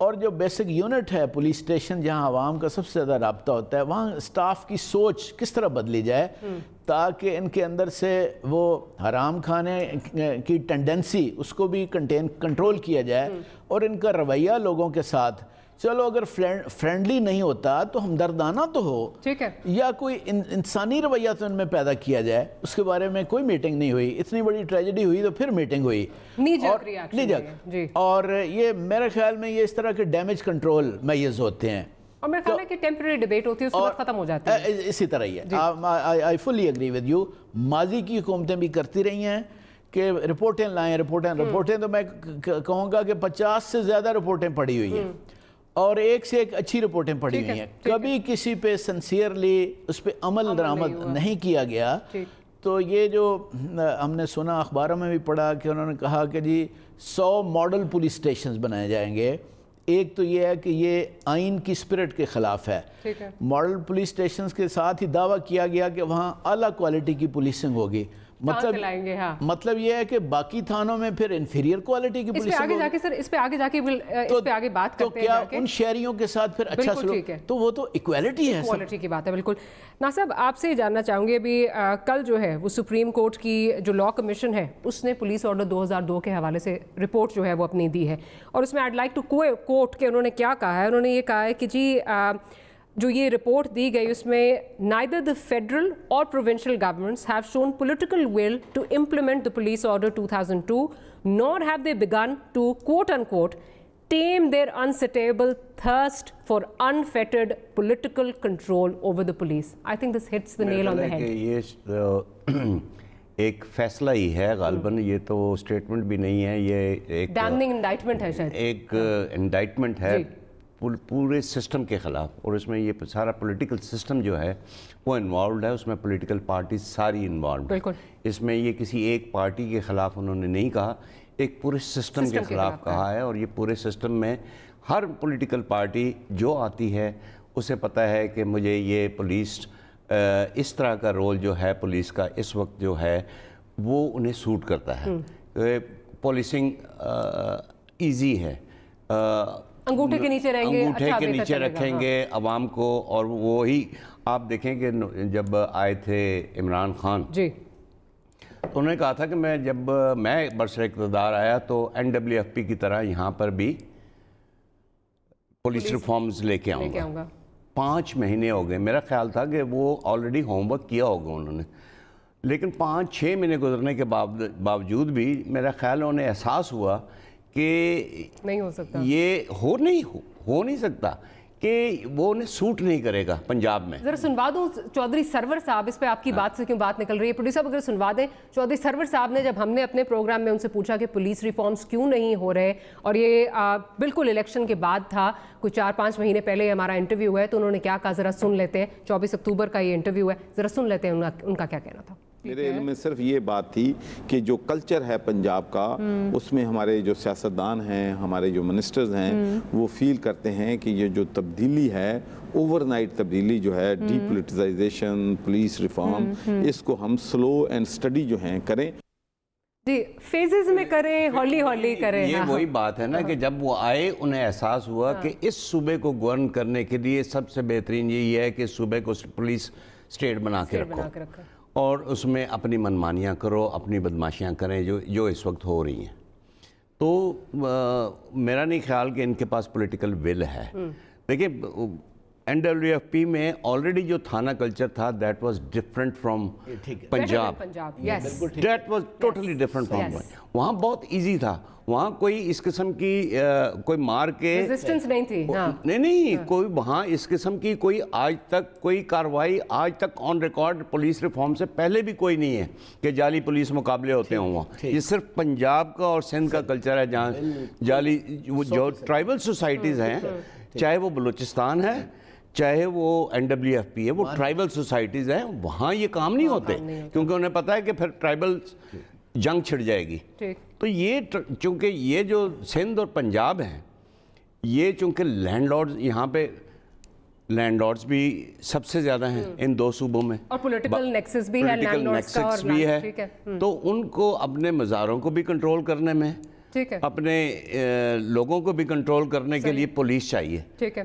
اور جو basic unit ہے پولیس اسٹیشن جہاں عوام کا سب سے زیادہ رابطہ ہوتا ہے، وہاں اسٹاف کی سوچ کس طرح بدلی جائے تاکہ ان کے اندر سے وہ حرام کھانے کی ٹینڈنسی اس کو بھی کنٹرول کیا جائے، اور ان کا رویہ لوگوں کے ساتھ چلو اگر فرینڈلی نہیں ہوتا تو ہمدردانہ تو ہو، ٹھیک ہے، یا کوئی انسانی رویہ تو ان میں پیدا کیا جائے. اس کے بارے میں کوئی میٹنگ نہیں ہوئی. اتنی بڑی ٹریجڈی ہوئی تو پھر میٹنگ ہوئی اور یہ میرے خیال میں یہ اس طرح کے ڈیمیج کنٹرول میئرز ہوتے ہیں، اور میرے خیال ہے کہ ٹیمپریری ڈیبیٹ ہوتی ہے، اس کے بعد ختم ہو جاتی ہے. اسی طرح ہی ہے. آئی فلی ایگری ود یو. ماضی کی حکومتیں بھی کرتی رہی ہیں کہ رپورٹیں لائیں، رپورٹیں تو میں کہوں گا کہ 50 سے زیادہ رپورٹیں پڑھی ہوئی ہیں اور ایک سے ایک اچھی رپورٹیں پڑھی ہوئی ہیں. کبھی کسی پہ سنسیئرلی اس پہ عمل درآمد نہیں کیا گیا. تو یہ جو ہم نے سنا اخباروں میں بھی پڑھا کہ انہوں نے کہا کہ جی 100 ماڈل پولیس اسٹیشنز بنائے جائیں گے. ایک تو یہ ہے کہ یہ آئین کی اسپرٹ کے خلاف ہے. ماڈل پولیس اسٹیشنز کے ساتھ ہی دعویٰ کیا گیا کہ وہاں اعلیٰ کوالٹی کی پولیسنگ ہوگی. مطلب یہ ہے کہ باقی تھانوں میں پھر انفیریئر کوالٹی کی پولیسنگ ہوگی. اس پہ آگے جا کے بات کرتے ہیں. تو کیا ان شہریوں کے ساتھ پھر اچھا سلوک؟ تو وہ تو ایکویلٹی ہے، ایکویلٹی کی بات ہے. بالکل. ناصر صاحب آپ سے جاننا چاہوں گے ابھی کل جو ہے وہ سپریم کورٹ کی جو لا کمیشن ہے اس نے پولیس آرڈر 2002 کے حوالے سے رپورٹ جو ہے وہ اپنی دی ہے، اور اس میں آئی لائک ٹو کوٹ کہ انہوں نے کیا کہا ہے. انہوں نے یہ کہا ہے کہ جی جو یہ رپورٹ دی گئی اس میں neither the federal or provincial governments have shown political will to implement the police order 2002 nor have they begun to quote unquote tame their unsatiable thirst for unfettered political control over the police. I think this hits the nail on the head. یہ ایک فیصلہ ہی ہے غالباً، یہ تو statement بھی نہیں ہے، یہ ایک damning indictment ہے شاید، ایک انڈائٹمنٹ ہے پورے سسٹم کے خلاف. اور اس میں یہ سارا پولیٹیکل سسٹم جو ہے وہ انوالوڈ ہے، اس میں پولیٹیکل پارٹیز ساری انوالوڈ. اس میں یہ کسی ایک پارٹی کے خلاف انہوں نے نہیں کہا، ایک پورے سسٹم کے خلاف کہا ہے. اور یہ پورے سسٹم میں ہر پولیٹیکل پارٹی جو آتی ہے اسے پتہ ہے کہ مجھے یہ پولیس اس طرح کا رول جو ہے پولیس کا اس وقت جو ہے وہ انہیں سوٹ کرتا ہے. پولیسنگ ایزی ہے، انگوٹھے کے نیچے رہیں گے، انگوٹھے کے نیچے رکھیں گے عوام کو. اور وہی آپ دیکھیں کہ جب آئے تھے عمران خان جی تو انہوں نے کہا تھا کہ جب میں برسر اقتدار آیا تو NWFP کی طرح یہاں پر بھی پولیس ریفارمز لے کے آؤں گا. 5 مہینے ہو گئے. میرا خیال تھا کہ وہ آلریڈی ہوم ورک کیا ہوگا انہوں نے، لیکن 5-6 مہینے گزرنے کے باوجود بھی میرا خیال انہیں احساس ہوا کہ نہیں ہو سکتا، یہ ہو نہیں سکتا، کہ وہ انہیں سوٹ نہیں کرے گا پنجاب میں. ذرا سنوا دوں چودھری سرور صاحب، اس پہ آپ کی بات سے کیوں بات نکل رہی ہے پروڈیوسر صاحب، اگر سنوا دیں. چودھری سرور صاحب نے جب ہم نے اپنے پروگرام میں ان سے پوچھا کہ پولیس ریفارمز کیوں نہیں ہو رہے، اور یہ بالکل الیکشن کے بعد تھا، کوئی 4-5 مہینے پہلے ہمارا انٹرویو ہے، تو انہوں نے کیا کہا ذرا سن لیتے ہیں. 24 اکتوبر کا یہ انٹرویو ہے، ذرا سن لیتے ہیں ان کا کیا کہنا تھا. میرے علم میں صرف یہ بات تھی کہ جو کلچر ہے پنجاب کا، اس میں ہمارے جو سیاستدان ہیں، ہمارے جو منسٹرز ہیں، وہ فیل کرتے ہیں کہ یہ جو تبدیلی ہے، اوور نائٹ تبدیلی جو ہے، ڈی پولیٹیزائزیشن، پولیس ریفارم، اس کو ہم سلو اینڈ سٹڈی جو ہیں کریں، جی فیزز میں کریں، ہولی کریں. یہ وہی بات ہے نا کہ جب وہ آئے انہیں احساس ہوا کہ اس صوبے کو گورن کرنے کے لیے سب سے بہترین یہی ہے کہ اس صوبے کو پولیس اسٹیٹ بنا کے رکھو اور اس میں اپنی منمانیاں کرو، اپنی بدماشیاں کریں جو اس وقت ہو رہی ہیں. تو میرا نہیں خیال کہ ان کے پاس پولیٹیکل ول ہے. دیکھیں NWFP میں آلریڈی جو تھانہ کلچر تھا that was different from Punjab. That was totally different from. وہاں بہت ایزی تھا، وہاں کوئی اس قسم کی کوئی مار کے ریزسٹنس نہیں تھی. نہیں کوئی وہاں اس قسم کی کوئی آج تک کوئی کاروائی آج تک آن ریکارڈ پولیس ریفارم سے پہلے بھی کوئی نہیں ہے کہ جعلی پولیس مقابلے ہوتے ہوں وہاں. یہ صرف پنجاب کا اور سندھ کا کلچر ہے جہاں جعلی جو ٹرائبل سوسائٹیز ہیں، چاہے وہ بلوچستان ہے چاہے وہ NWFP ہے، وہ ٹرائبل سوسائٹیز ہیں، وہاں یہ کام نہیں ہوتے کیونکہ انہیں پتہ ہے کہ پھر ٹرائبل جنگ چھڑ جائے گی. تو یہ چونکہ یہ جو سندھ اور پنجاب ہیں، یہ چونکہ لینڈ لارڈز یہاں پہ لینڈ لارڈز بھی سب سے زیادہ ہیں ان دو صوبوں میں، اور پولیٹیکل نیکسس بھی ہے، تو ان کو اپنے مزاروں کو بھی کنٹرول کرنے میں اپنے لوگوں کو بھی کنٹرول کرنے کے لیے پولیس چاہیے.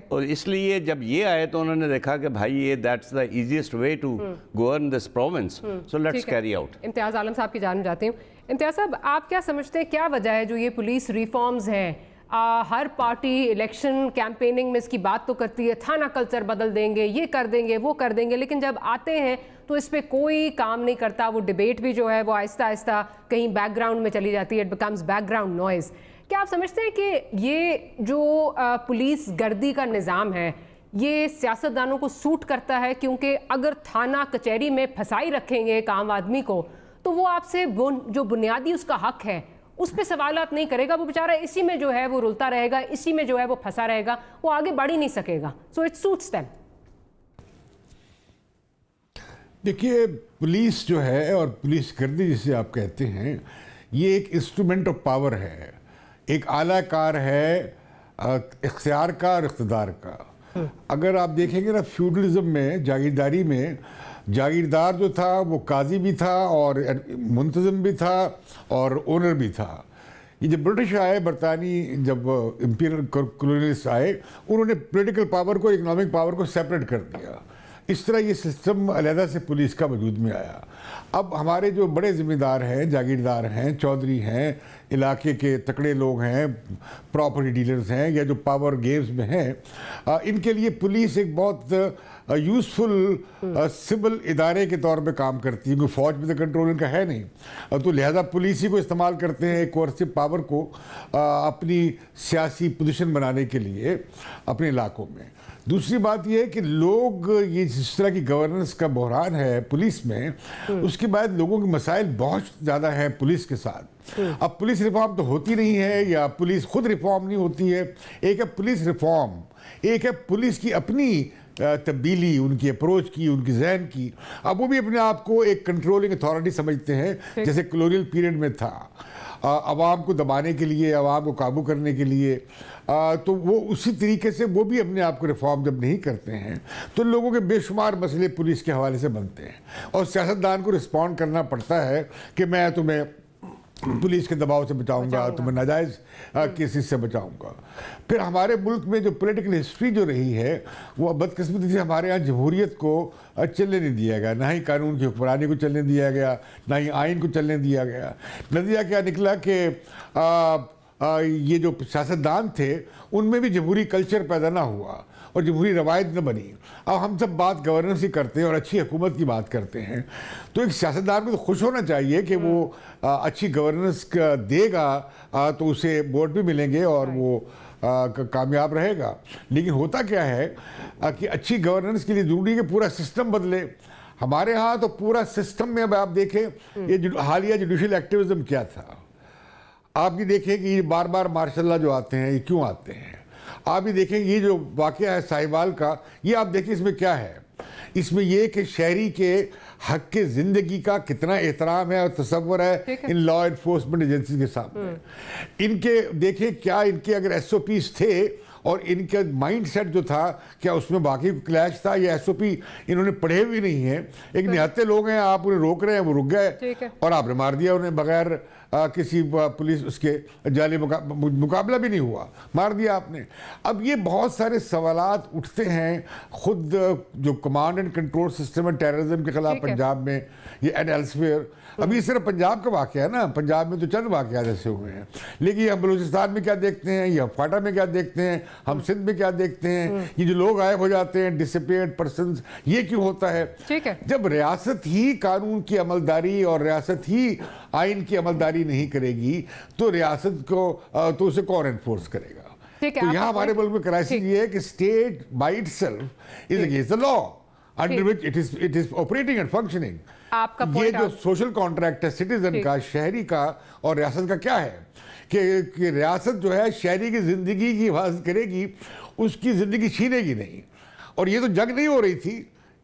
اور اس لیے جب یہ آئے تو انہوں نے دیکھا کہ بھائی یہ that's the easiest way to govern this province, so let's carry out. Imtiaz Alam صاحب کی جانب جاتی ہوں. امتیاز صاحب, آپ کیا سمجھتے ہیں کیا وجہ ہے جو یہ پولیس ریفارمز ہیں, ہر پارٹی الیکشن کیمپیننگ میں اس کی بات تو کرتی ہے, تھانہ کلچر بدل دیں گے, یہ کر دیں گے, وہ کر دیں گے, لیکن جب آتے ہیں تو اس پہ کوئی کام نہیں کرتا. وہ ڈیبیٹ بھی جو ہے وہ آہستہ آہستہ کہیں بیک گراؤنڈ میں چلی جاتی ہے, it becomes back ground noise. کیا آپ سمجھتے ہیں کہ یہ جو پولیس گردی کا نظام ہے یہ سیاستدانوں کو سوٹ کرتا ہے, کیونکہ اگر تھانہ کچہری میں پھنسائی رکھیں گے ایک عام آدمی کو تو وہ آپ سے جو بنیادی اس کا حق ہے اس پہ سوالات نہیں کرے گا, وہ بیچارہ اسی میں جو ہے وہ رلتا رہے گا, اسی میں جو ہے وہ پھنسا رہے گا, وہ آگے بڑھ ہی نہیں سکے گا. So it suits them. دیکھیے پولیس جو ہے اور پولیس گردی جسے آپ کہتے ہیں یہ ایک انسٹرومنٹ آف پاور ہے, ایک اعلیٰ کار ہے اختیار کا اور اقتدار کا. اگر آپ دیکھیں گے نا فیوڈلزم میں, جاگیرداری میں, جاگیردار جو تھا وہ قاضی بھی تھا اور منتظم بھی تھا اور اونر بھی تھا. یہ جب برٹش آئے, برطانوی جب امپیریل کولونیلسٹ آئے, انہوں نے پولیٹیکل پاور کو اکنامک پاور کو سیپریٹ کر دیا. اس طرح یہ سسٹم علیحدہ سے پولیس کا وجود میں آیا. اب ہمارے جو بڑے ذمہ دار ہیں, جاگیردار ہیں, چودھری ہیں, علاقے کے تکڑے لوگ ہیں, پراپرٹی ڈیلرز ہیں, یا جو پاور گیمز میں ہیں, ان کے لیے پولیس ایک بہت یوزفل سول ادارے کے طور پہ کام کرتی ہے, کیونکہ فوج میں تو کنٹرول ان کا ہے نہیں, تو لہذا پولیس ہی کو استعمال کرتے ہیں ایک کورسو پاور کو اپنی سیاسی پوزیشن بنانے کے لیے اپنے علاقوں میں. دوسری بات یہ ہے کہ لوگ یہ جس طرح کی گورننس کا بحران ہے پولیس میں, اس کے بعد لوگوں کے مسائل بہت زیادہ ہیں پولیس کے ساتھ. اب پولیس ریفارم تو ہوتی نہیں ہے, یا پولیس خود ریفارم نہیں ہوتی ہے. ایک ہے پولیس ریفارم, ایک ہے پولیس کی اپنی تبدیلی, ان کی اپروچ کی, ان کی ذہن کی. اب وہ بھی اپنے آپ کو ایک کنٹرولنگ اتھارٹی سمجھتے ہیں, جیسے کلونیل پیریڈ میں تھا, عوام کو دبانے کے لیے, عوام کو قابو کرنے کے لیے. تو وہ اسی طریقے سے وہ بھی اپنے آپ کو ریفارم جب نہیں کرتے ہیں تو لوگوں کے بے شمار مسئلے پولیس کے حوالے سے بنتے ہیں, اور سیاستدان کو رسپونڈ کرنا پڑتا ہے کہ میں تمہیں پولیس کے دباؤ سے بچاؤں گا, تمہیں ناجائز کیسز سے بچاؤں گا. پھر ہمارے ملک میں جو پولیٹیکل ہسٹری جو رہی ہے وہ بدقسمتی سے ہمارے ہاں جمہوریت کو چلنے نہیں دیا گیا, نہ ہی قانون کی حکمرانی کو چلنے دیا گیا, نہ ہی آئین کو چلنے دیا گیا. نتیجہ کیا نکلا کہ یہ جو سیاستدان تھے ان میں بھی جمہوری کلچر پیدا نہ ہوا اور جمہوری روایت نہ بنی. اب ہم سب بات گورننس ہی کرتے ہیں اور اچھی حکومت کی بات کرتے ہیں, تو ایک سیاستدان کو تو خوش ہونا چاہیے کہ وہ اچھی گورننس دے گا تو اسے ووٹ بھی ملیں گے اور وہ کامیاب رہے گا. لیکن ہوتا کیا ہے کہ اچھی گورننس کے لیے ضروری ہے کہ پورا سسٹم بدلے. ہمارے ہاں تو پورا سسٹم میں اب آپ دیکھیں یہ حالیہ جوڈیشل ایکٹیوزم کیا تھا. آپ یہ دیکھیں کہ یہ بار بار مارشل لا جو آتے ہیں یہ کیوں آتے ہیں. آپ یہ دیکھیں یہ جو واقعہ ہے ساہیوال کا, یہ آپ دیکھیں اس میں کیا ہے. اس میں یہ کہ شہری کے حق کے زندگی کا کتنا احترام ہے اور تصور ہے ان لا انفورسمنٹ ایجنسیز کے سامنے. ان کے دیکھیں کیا ان کے اگر ایس او پیز تھے اور ان کا مائنڈ سیٹ جو تھا کیا اس میں باقی کلیش تھا, یا ایس او پی انہوں نے پڑھے ہوئے نہیں ہیں. ایک نہتے لوگ ہیں, آپ انہیں روک رہے ہیں, وہ رک گئے اور آپ نے مار دیا انہیں بغیر کسی پولیس اس کے جعلی مقابلہ بھی نہیں ہوا, مار دیا آپ نے. اب یہ بہت سارے سوالات اٹھتے ہیں خود جو کمانڈ اینڈ کنٹرول سسٹم ہے ٹیررزم کے خلاف پنجاب میں یہ اینڈ ایلسویئر. اب یہ صرف پنجاب کا واقعہ ہے نا, پنجاب میں تو چند واقعات ایسے ہوئے ہیں, لیکن ہم بلوچستان میں کیا دیکھتے ہیں, یا فاٹا میں کیا دیکھتے ہیں, ہم سندھ میں کیا دیکھتے ہیں. یہ جو لوگ غائب ہو جاتے ہیں ڈس اپیئرڈ پرسنز, یہ کیوں ہوتا ہے؟ جب ریاست ہی قانون کی عملداری اور ریاست ہی آئین کی عملداری نہیں کرے گی تو ریاست کو تو اسے کون انفورس کرے گا. تو یہاں ہمارے ملک میں کرائسس یہ ہے کہ state by it self is against the law under which it is operating and functioning. یہ جو سوشل کانٹریکٹ ہے سٹیزن کا, شہری کا اور ریاست کا کیا ہے کہ ریاست جو ہے شہری کی زندگی کی حفاظت کرے گی, اس کی زندگی چھینے گی نہیں. اور یہ تو جنگ نہیں ہو رہی تھی,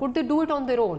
Could they do it on their own?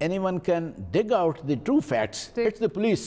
anyone can dig out the true facts, it's the police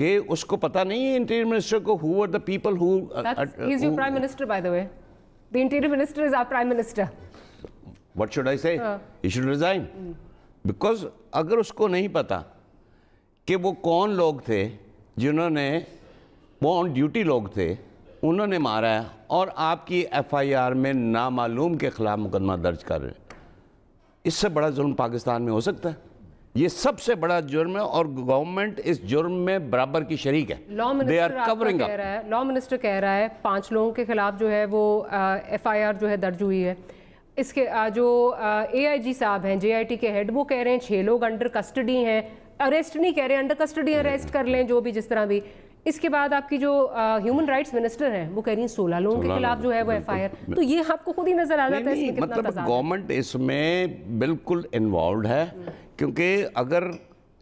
کہ اس کو پتہ نہیں ہے انٹیریئر منسٹر کو who are the people who He's your prime minister, by the way. The interior minister is our prime minister. What should I say? He should resign. Because اگر اس کو نہیں پتا کہ وہ کون لوگ تھے جنہوں نے وہ آن ڈیوٹی لوگ تھے انہوں نے مارا ہے اور آپ کی ایف آئی آر میں نامعلوم کے خلاف مقدمہ درج کر رہے ہیں، اس سے بڑا ظلم پاکستان میں ہو سکتا ہے؟ یہ سب سے بڑا جرم ہے اور گورنمنٹ اس جرم میں برابر کی شریک ہے. لا منسٹر کہہ رہا ہے 5 لوگوں کے خلاف جو ہے وہ ایف آئی آر جو ہے درج ہوئی ہے. اس کے جو اے آئی جی صاحب ہیں جے آئی ٹی کے ہیڈ وہ کہہ رہے ہیں 6 لوگ انڈر کسٹڈی ہیں، اریسٹ نہیں کہہ رہے ہیں، انڈر کسٹڈی اریسٹ کر لیں جو بھی جس طرح بھی. اس کے بعد آپ کی جو ہیومن رائٹس منسٹر ہیں وہ کہہ رہی ہیں 16 لوگوں کے خلاف جو ہے وہ ایف آئی آر. تو یہ آپ کو خود ہی نظر آ جاتا ہے اس میں کتنا مطلب تضاد ہے. گورنمنٹ اس میں بالکل انوالوڈ ہے، کیونکہ اگر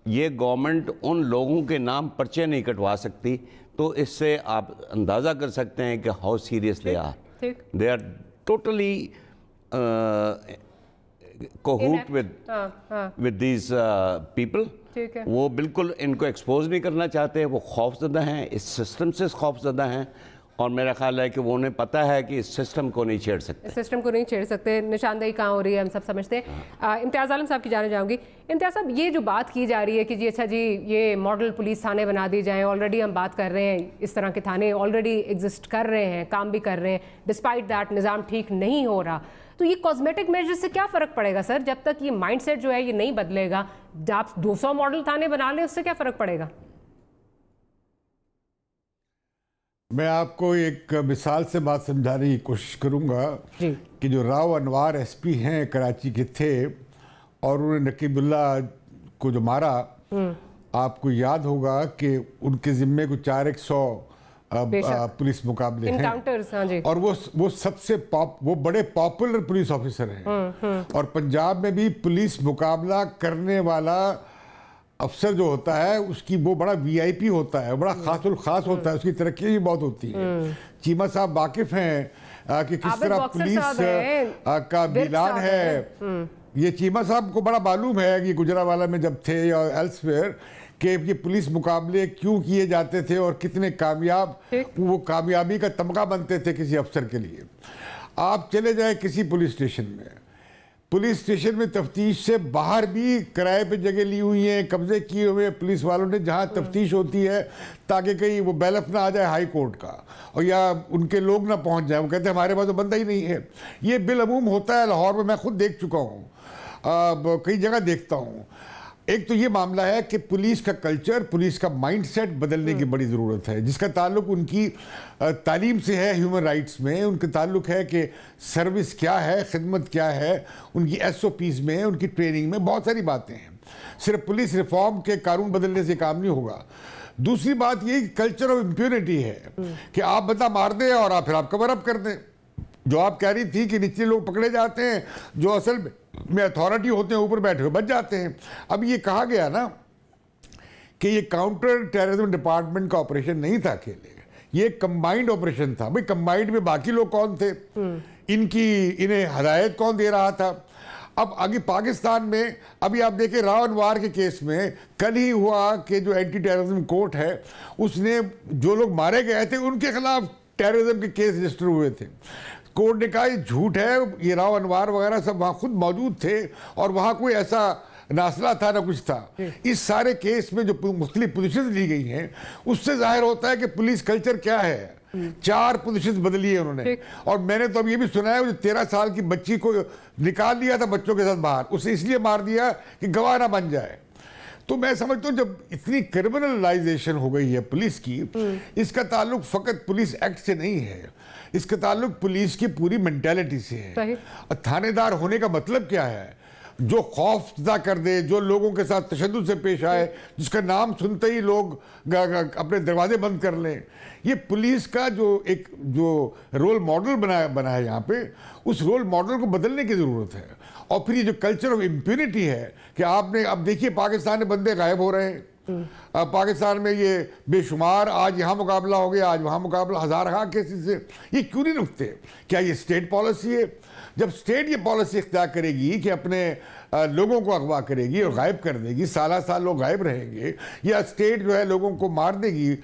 یہ گورنمنٹ ان لوگوں کے نام پرچے نہیں کٹوا سکتی تو اس سے آپ اندازہ کر سکتے ہیں کہ how serious they are. They are totally cahoots with these people. وہ بالکل ان کو ایکسپوز نہیں کرنا چاہتے، وہ خوف زدہ ہیں، اس سسٹم سے خوف زدہ ہیں، اور میرا خیال ہے کہ وہ انہیں پتہ ہے کہ اس سسٹم کو نہیں چھیڑ سکتے. سسٹم کو نہیں چھیڑ سکتے. نشاندہی کہاں ہو رہی ہے ہم سب سمجھتے ہیں. امتیاز عالم صاحب کی جانے جاؤں گی. امتیاز صاحب یہ جو بات کی جا رہی ہے کہ جی اچھا جی یہ ماڈل پولیس تھانے بنا دی جائیں، آلریڈی ہم بات کر رہے ہیں اس طرح کے تھانے آلریڈی ایگزسٹ کر رہے ہیں، کام بھی کر رہے ہیں، ڈسپائٹ دیٹ نظام ٹھیک نہیں ہو رہا. تو یہ کاسمیٹک میجر سے کیا فرق پڑے گا سر؟ جب تک یہ مائنڈ سیٹ جو ہے یہ نہیں بدلے گا، آپ 200 ماڈل تھانے بنا لیں اس سے کیا فرق پڑے گا؟ میں آپ کو ایک مثال سے بات سمجھانے کی کوشش کروں گا کہ جو راؤ انوار ایس پی ہیں کراچی کے تھے اور انہوں نے نقیب اللہ کو جو مارا، آپ کو یاد ہوگا کہ ان کے ذمے کو 400 پولیس مقابلے ہیں اور وہ سب سے وہ بڑے پاپولر پولیس آفیسر ہیں. اور پنجاب میں بھی پولیس مقابلہ کرنے والا افسر جو ہوتا ہے اس کی وہ بڑا وی آئی پی ہوتا ہے، بڑا خاص الخاص ہوتا ہے، اس کی ترقی بھی بہت ہوتی ہے. چیمہ صاحب واقف ہیں کہ کس طرح پولیس کا میلان ہے. یہ چیمہ صاحب کو بڑا معلوم ہے کہ گجرانوالہ میں جب تھے یا ایلس ویئر کہ یہ پولیس مقابلے کیوں کیے جاتے تھے اور کتنے کامیاب وہ کامیابی کا تمغہ بنتے تھے کسی افسر کے لیے. آپ چلے جائیں کسی پولیس اسٹیشن میں تفتیش سے باہر بھی کرائے پہ جگہ لی ہوئی ہیں، قبضے کیے ہوئے پولیس والوں نے جہاں تفتیش ہوتی ہے تاکہ کہیں وہ بیلف نہ آ جائے ہائی کورٹ کا اور یا ان کے لوگ نہ پہنچ جائیں. وہ کہتے ہیں ہمارے پاس تو بندہ ہی نہیں ہے. یہ بالعموم ہوتا ہے لاہور میں، میں خود دیکھ چکا ہوں، کئی جگہ دیکھتا ہوں. ایک تو یہ معاملہ ہے کہ پولیس کا کلچر، پولیس کا مائنڈ سیٹ بدلنے کی بڑی ضرورت ہے، جس کا تعلق ان کی تعلیم سے ہے. ہیومن رائٹس میں ان کا تعلق ہے کہ سروس کیا ہے، خدمت کیا ہے، ان کی ایس او پیز میں، ان کی ٹریننگ میں بہت ساری باتیں ہیں. صرف پولیس ریفارم کے قانون بدلنے سے کام نہیں ہوگا. دوسری بات یہ کلچر آف امپیونٹی ہے کہ آپ بندہ مار دیں اور پھر آپ کور اپ کر دیں. جو آپ کہہ رہی تھی کہ نچلے لوگ پکڑے جاتے ہیں جو اصل میں اتھارٹی ہوتے ہیں اوپر بیٹھے ہوئے بچ جاتے ہیں. اب یہ کہا گیا نا کہ یہ کاؤنٹر ٹیررزم ڈپارٹمنٹ کا آپریشن نہیں تھا اکیلے، یہ ایک کمبائنڈ آپریشن تھا. بھئی کمبائنڈ میں باقی لوگ کون تھے، انہیں ہدایت کون دے رہا تھا. اب آگے پاکستان میں ابھی آپ دیکھیں راؤ انوار کے کیس میں کل ہی ہوا کہ جو اینٹی ٹیررزم کورٹ ہے اس نے جو لوگ مارے گئے تھے ان کے خلاف ٹیررزم کے کیس رجسٹر ہوئے تھے. کورٹ نے کہا یہ جھوٹ ہے، یہ راؤ انوار وغیرہ سب وہاں خود موجود تھے اور وہاں کوئی ایسا نہ اسلحہ تھا نہ کچھ تھا. اس سارے کیس میں جو مختلف پوزیشنز لی گئی ہیں اس سے ظاہر ہوتا ہے کہ پولیس کلچر کیا ہے. 4 پوزیشنز بدلی ہیں انہوں نے. اور میں نے تو اب یہ بھی سنا ہے 13 سال کی بچی کو نکال دیا تھا بچوں کے ساتھ باہر، اسے اس لیے مار دیا کہ گواہ نہ بن جائے. تو میں سمجھتا ہوں جب اتنی کرمنلائزیشن ہو گئی ہے پولیس کی، اس کا تعلق فقط پولیس ایکٹ سے نہیں ہے، اس کا تعلق پولیس کی پوری مینٹیلٹی سے ہے. تھانے دار ہونے کا مطلب کیا ہے؟ جو خوف زدہ کر دے، جو لوگوں کے ساتھ تشدد سے پیش آئے، جس کا نام سنتے ہی لوگ اپنے دروازے بند کر لیں. یہ پولیس کا جو رول ماڈل بنا ہے یہاں پہ، اس رول ماڈل کو بدلنے کی ضرورت ہے. اور پھر یہ جو کلچر آف امپیونٹی ہے کہ آپ نے اب دیکھیے پاکستان میں بندے غائب ہو رہے ہیں. پاکستان میں یہ بے شمار، آج یہاں مقابلہ ہو گیا، آج وہاں مقابلہ، ہزارہا کیسز سے. یہ کیوں نہیں رکتے؟ کیا یہ اسٹیٹ پالیسی ہے؟ جب اسٹیٹ یہ پالیسی اختیار کرے گی کہ اپنے لوگوں کو اغوا کرے گی اور غائب کر دے گی، سالہ سال لوگ غائب رہیں گے، یا اسٹیٹ جو ہے لوگوں کو مار دے گی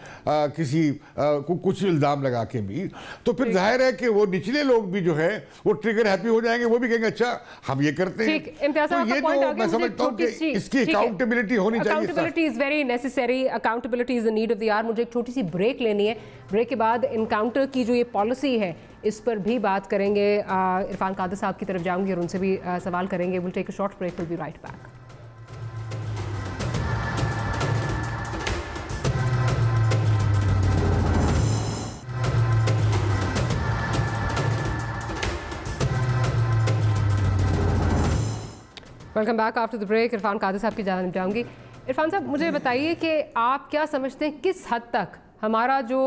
کسی کچھ الزام لگا کے بھی، تو پھر ظاہر ہے کہ وہ نچلے لوگ بھی جو ہے وہ ٹریگر ہیپی ہو جائیں گے، وہ بھی کہیں گے اچھا ہم یہ کرتے ہیں. تو یہ جو میں سمجھتا ہوں کہ اس کی اکاؤنٹیبلٹی ہونی چاہیے. Accountability is very necessary, accountability is the need of the hour. مجھے ایک چھوٹی سی بریک لینی ہے. بریک کے بعد انکاؤنٹر کی جو یہ پالیسی ہے اس پر بھی بات کریں گے. عرفان قادر صاحب کی طرف جاؤں گی اور ان سے بھی سوال کریں گے. we'll take a short break, we'll be right back. Welcome back after the break. Irfan Qadir sahab کی جانب جاؤں گی. عرفان صاحب مجھے بتائیے کہ آپ کیا سمجھتے ہیں کس حد تک ہمارا جو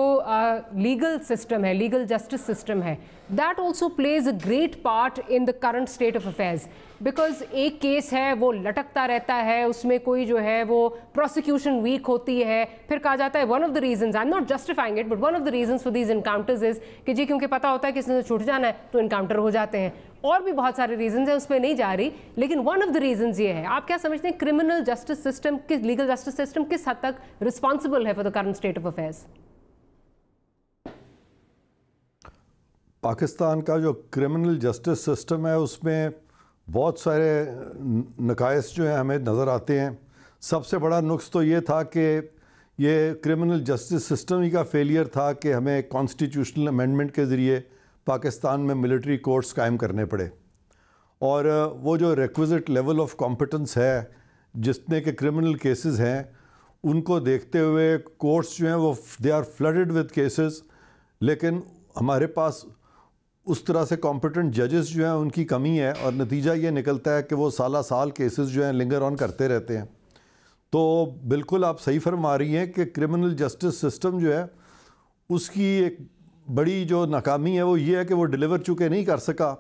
لیگل سسٹم ہے، لیگل جسٹس سسٹم ہے، that also plays a great part in the current state of affairs? Because ایک کیس ہے وہ لٹکتا رہتا ہے، اس میں کوئی جو ہے وہ پروسیکیوشن ویک ہوتی ہے، پھر کہا جاتا ہے one of the reasons, I am not justifying it, but one of the reasons for these encounters is کہ جی کیونکہ پتہ ہوتا ہے کہ اس نے چھوٹ جانا ہے تو انکاؤنٹر ہو جاتے ہیں. اور بھی بہت سارے ریزنز ہیں، اس پہ نہیں جا رہی، لیکن ون آف دا ریزنز یہ ہے. آپ کیا سمجھتے ہیں criminal justice system, legal justice system کس حد تک رسپانسبل ہے for the current state of affairs? Pakistan کا جو کرمنل جسٹس سسٹم ہے اس میں بہت سارے نقائص جو ہیں ہمیں نظر آتے ہیں. سب سے بڑا نقص تو یہ تھا کہ یہ کرمنل جسٹس سسٹم ہی کا فیلئر تھا کہ ہمیں کانسٹیٹیوشنل امینڈمنٹ کے ذریعے پاکستان میں ملٹری کورٹس قائم کرنے پڑے. اور وہ جو ریکوزٹ لیول آف کمپٹنس ہے جتنے کے کرمنل کیسز ہیں ان کو دیکھتے ہوئے کورٹس جو ہیں وہ they are flooded with cases, لیکن ہمارے پاس اس طرح سے کمپٹنٹ ججز جو ہیں ان کی کمی ہے، اور نتیجہ یہ نکلتا ہے کہ وہ سالہ سال کیسز جو ہیں لنگر آن کرتے رہتے ہیں. تو بالکل آپ صحیح فرما رہی ہیں کہ کرمنل جسٹس سسٹم جو ہے اس کی ایک بڑی جو ناکامی ہے وہ یہ ہے کہ وہ ڈیلیور چونکہ نہیں کر سکا،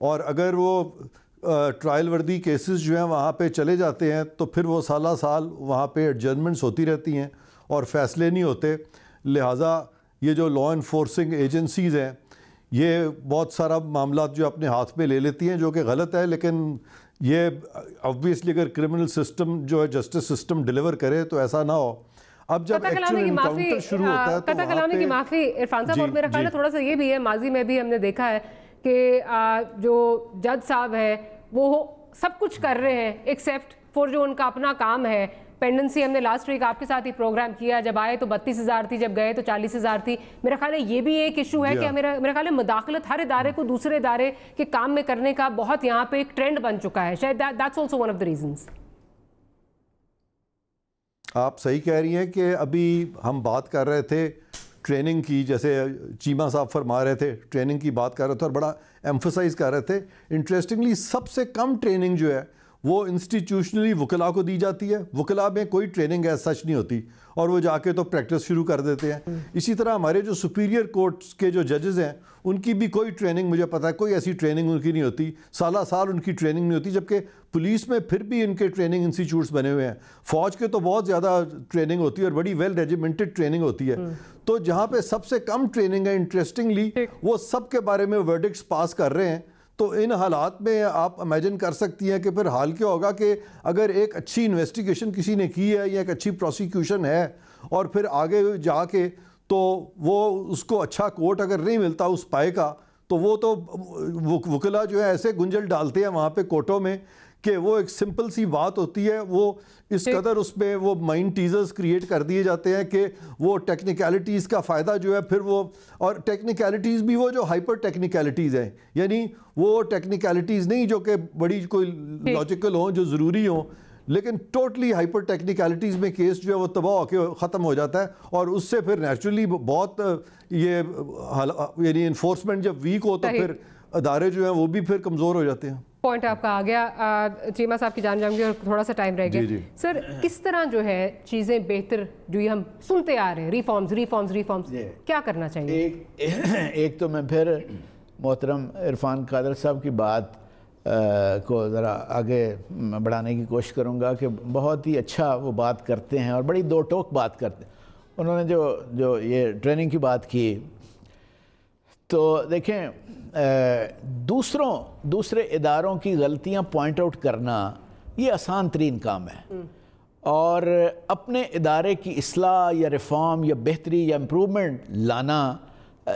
اور اگر وہ ٹرائل وردی کیسز جو ہیں وہاں پہ چلے جاتے ہیں تو پھر وہ سالہ سال وہاں پہ ایڈجرمنٹس ہوتی رہتی ہیں اور فیصلے نہیں ہوتے. لہٰذا یہ جو لا انفورسنگ ایجنسیز ہیں یہ بہت سارا معاملات جو اپنے ہاتھ میں لے لیتی ہیں، جو کہ غلط ہے. لیکن یہ آبویسلی اگر کرمنل سسٹم جو ہے جسٹس سسٹم ڈیلیور کرے تو ایسا نہ ہو. اب جب ایکچوئل انکاؤنٹر شروع ہوتا ہے تو قطع کلامی کی معافی عرفان صاحب. اور میرا خیال ہے تھوڑا سا یہ بھی ہے، ماضی میں بھی ہم نے دیکھا ہے کہ جو جج صاحب ہیں وہ سب کچھ کر رہے ہیں ایکسیپٹ فور جو ان کا اپنا کام ہے. پینڈنسی ہم نے لاسٹ ویک آپ کے ساتھ ہی پروگرام کیا، جب آئے تو 32,000 تھی، جب گئے تو 40,000 تھی. میرا خیال ہے یہ بھی ایک ایشو ہے کہ میرا خیال ہے مداخلت ہر ادارے کو دوسرے ادارے کے کام میں کرنے کا بہت یہاں پہ ایک ٹرینڈ بن چکا ہے. شاید that's also one of the reasons. آپ صحیح کہہ رہی ہیں کہ ابھی ہم بات کر رہے تھے ٹریننگ کی، جیسے چیمہ صاحب فرما رہے تھے ٹریننگ کی بات کر رہے تھے اور بڑا ایمفسائز کر رہے تھے. انٹرسٹنگلی سب سے کم ٹریننگ جو ہے وہ انسٹیٹیوشنلی وکلاء کو دی جاتی ہے. وکلاء میں کوئی ٹریننگ ایز سچ نہیں ہوتی اور وہ جا کے تو پریکٹس شروع کر دیتے ہیں. اسی طرح ہمارے جو سپیریئر کورٹس کے جو ججز ہیں ان کی بھی کوئی ٹریننگ مجھے پتہ ہے کوئی ایسی ٹریننگ ان کی نہیں ہوتی، سالہ سال ان کی ٹریننگ نہیں ہوتی. جبکہ پولیس میں پھر بھی ان کے ٹریننگ انسٹیٹیوٹس بنے ہوئے ہیں. فوج کے تو بہت زیادہ ٹریننگ ہوتی ہے اور بڑی ویل ریجیمنٹڈ ٹریننگ ہوتی ہے. تو جہاں پہ سب سے کم ٹریننگ ہے انٹرسٹنگلی وہ سب کے بارے میں ورڈکٹس پاس کر رہے ہیں. تو ان حالات میں آپ امیجن کر سکتی ہیں کہ پھر حال کیا ہوگا کہ اگر ایک اچھی انویسٹیگیشن کسی نے کی ہے یا ایک اچھی پروسیکیوشن ہے اور پھر آگے جا کے تو وہ اس کو اچھا کورٹ اگر نہیں ملتا اس پائے کا تو وہ تو وکلا جو ہے ایسے گنجل ڈالتے ہیں وہاں پہ کورٹوں میں کہ وہ ایک سمپل سی بات ہوتی ہے، وہ اس قدر اس میں وہ مائنڈ ٹیزرز کریٹ کر دیے جاتے ہیں کہ وہ ٹیکنیکلٹیز کا فائدہ جو ہے پھر وہ، اور ٹیکنیکلٹیز بھی وہ جو ہائپر ٹیکنیکلٹیز ہیں، یعنی وہ ٹیکنیکلٹیز نہیں جو کہ بڑی کوئی لاجیکل ہوں جو ضروری ہوں، لیکن ٹوٹلی ہائپر ٹیکنیکلٹیز میں کیس جو ہے وہ تباہ ہو کے ختم ہو جاتا ہے. اور اس سے پھر نیچرلی بہت یہ یعنی انفورسمنٹ جب ویک ہو تو پھر ادارے جو ہیں وہ بھی پھر کمزور ہو جاتے ہیں. پوائنٹ آپ کا آ گیا. چیمہ صاحب کی جان جاؤں گی اور تھوڑا سا ٹائم رہ گیا. سر کس طرح جو ہے چیزیں بہتر جو یہ ہم سنتے آ رہے ہیں ریفارمز کیا کرنا چاہیے؟ ایک تو میں پھر محترم عرفان قادر صاحب کی بات کو ذرا آگے بڑھانے کی کوشش کروں گا کہ بہت ہی اچھا وہ بات کرتے ہیں اور بڑی دو ٹوک بات کرتے ہیں. انہوں نے جو یہ ٹریننگ کی بات کی تو دیکھیں دوسرے اداروں کی غلطیاں پوائنٹ آؤٹ کرنا یہ آسان ترین کام ہے، اور اپنے ادارے کی اصلاح یا ریفارم یا بہتری یا امپرومنٹ لانا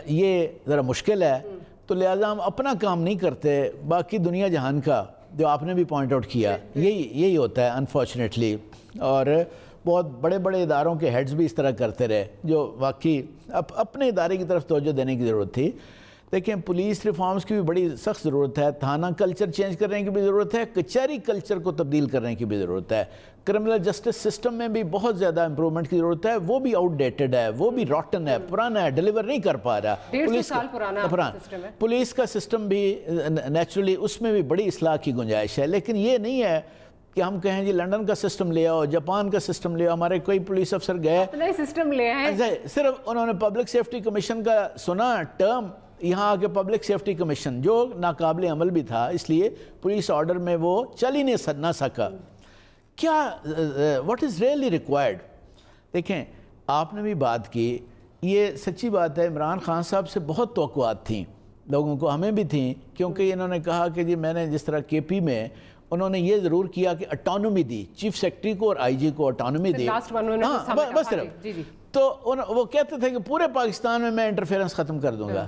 یہ ذرا مشکل ہے. تو لہٰذا ہم اپنا کام نہیں کرتے، باقی دنیا جہان کا جو آپ نے بھی پوائنٹ آؤٹ کیا یہی ہوتا ہے انفارچونیٹلی. اور بہت بڑے بڑے اداروں کے ہیڈز بھی اس طرح کرتے رہے جو واقعی اپنے ادارے کی طرف توجہ دینے کی ضرورت تھی. دیکھیں پولیس ریفارمز کی بھی بڑی سخت ضرورت ہے، تھانہ کلچر چینج کرنے کی بھی ضرورت ہے، کچہری کلچر کو تبدیل کرنے کی بھی ضرورت ہے، کرمنل جسٹس سسٹم میں بھی بہت زیادہ امپرومنٹ کی ضرورت ہے. وہ بھی آؤٹ ڈیٹڈ ہے، وہ بھی راٹن ہے، پرانا ہے، ڈیلیور نہیں کر پا رہا. 150 سال پرانا سسٹم ہے. پولیس کا سسٹم بھی نیچرلی اس میں بھی بڑی اصلاح کی گنجائش ہے. لیکن یہ نہیں ہے کہ ہم کہیں جی لنڈن کا سسٹم لے آؤ، جاپان کا سسٹم لے آؤ. ہمارے کوئی پولیس افسر گئے سسٹم لے آئے، صرف انہوں نے پبلک سیفٹی کمیشن کا سنا ٹرم، یہاں آ کے پبلک سیفٹی کمیشن جو ناقابل عمل بھی تھا، اس لیے پولیس آرڈر میں وہ چل ہی نہ سکا. کیا واٹ از ریئلی ریکوائرڈ؟ دیکھیں آپ نے بھی بات کی، یہ سچی بات ہے، عمران خان صاحب سے بہت توقعات تھیں لوگوں کو، ہمیں بھی تھیں، کیونکہ انہوں نے کہا کہ جی میں نے جس طرح کے پی میں انہوں نے یہ ضرور کیا کہ اٹانومی دی چیف سیکرٹری کو اور آئی جی کو اٹانومی دی. بس صرف تو وہ کہتے تھے کہ پورے پاکستان میں انٹرفیرنس ختم کر دوں گا.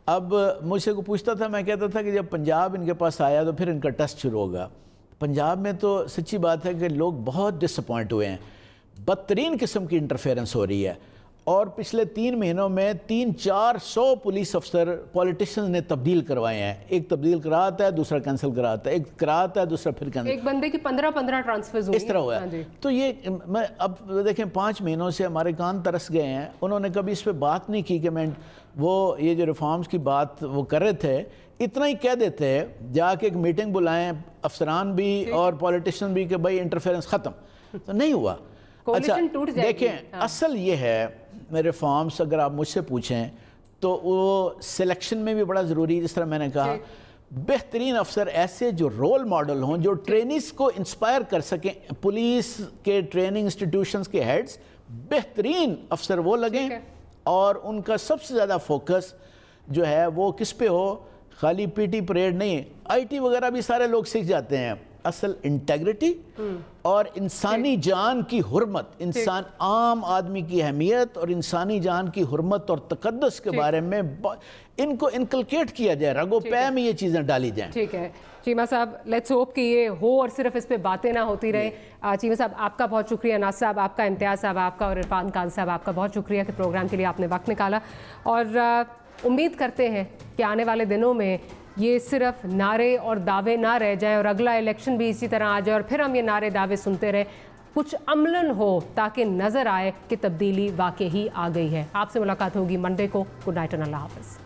اب مجھ سے کو پوچھتا تھا، میں کہتا تھا کہ جب پنجاب ان کے پاس آیا تو پھر ان کا ٹیسٹ شروع ہوگا. پنجاب میں تو سچی بات ہے کہ لوگ بہت ڈس اپوائنٹ ہوئے ہیں، بدترین قسم کی انٹرفیرنس ہو رہی ہے. اور پچھلے 3 مہینوں میں 300-400 پولیس افسر پولیٹیشنز نے تبدیل کروائے ہیں. ایک تبدیل کراتا ہے، دوسرا کینسل کراتا ہے، ایک کراتا ہے، دوسرا پھر کینسل. ایک بندے کی 15 ٹرانسفرز ہوئی اس طرح ہوا ہے. تو یہ میں اب دیکھیں 5 مہینوں سے ہمارے کان ترس گئے ہیں. انہوں نے کبھی اس پہ بات نہیں کی کہ میں وہ یہ جو ریفارمز کی بات وہ کر رہے تھے، اتنا ہی کہہ دیتے ہیں جا کے ایک میٹنگ بلائیں افسران بھی اور پولیٹیشن بھی کہ بھائی انٹرفیرنس ختم. تو نہیں ہوا. اچھا دیکھیں اصل یہ ہے ریفارمز اگر آپ مجھ سے پوچھیں تو وہ سلیکشن میں بھی بڑا ضروری ہے. جس طرح میں نے کہا بہترین افسر ایسے جو رول ماڈل ہوں، جو ٹرینیز کو انسپائر کر سکیں. پولیس کے ٹریننگ انسٹیٹیوشنز کے ہیڈز بہترین افسر وہ لگیں، اور ان کا سب سے زیادہ فوکس جو ہے وہ کس پہ ہو؟ خالی پی ٹی پریڈ نہیں، آئی ٹی وغیرہ بھی سارے لوگ سیکھ جاتے ہیں. اصل انٹیگریٹی اور انسانی جان کی حرمت، انسان عام آدمی کی اہمیت اور انسانی جان کی حرمت اور تقدس کے بارے میں ان کو انکلکیٹ کیا جائے، رگو پے میں یہ چیزیں ڈالی جائیں. ٹھیک ہے چیمہ صاحب، لیٹس ہوپ کہ یہ ہو اور صرف اس پہ باتیں نہ ہوتی رہیں. چیمہ صاحب آپ کا بہت شکریہ، ناز صاحب آپ کا، امتیاز صاحب آپ کا، اور عرفان خان صاحب آپ کا بہت شکریہ کہ پروگرام کے لیے آپ نے وقت نکالا. اور امید کرتے ہیں کہ آنے والے دنوں میں یہ صرف نعرے اور دعوے نہ رہ جائیں، اور اگلا الیکشن بھی اسی طرح آ جائے اور پھر ہم یہ نعرے دعوے سنتے رہیں. کچھ عملاً ہو تاکہ نظر آئے کہ تبدیلی واقعی آ گئی ہے. آپ سے ملاقات ہوگی منڈے کو. گڈ نائٹ اور اللہ حافظ.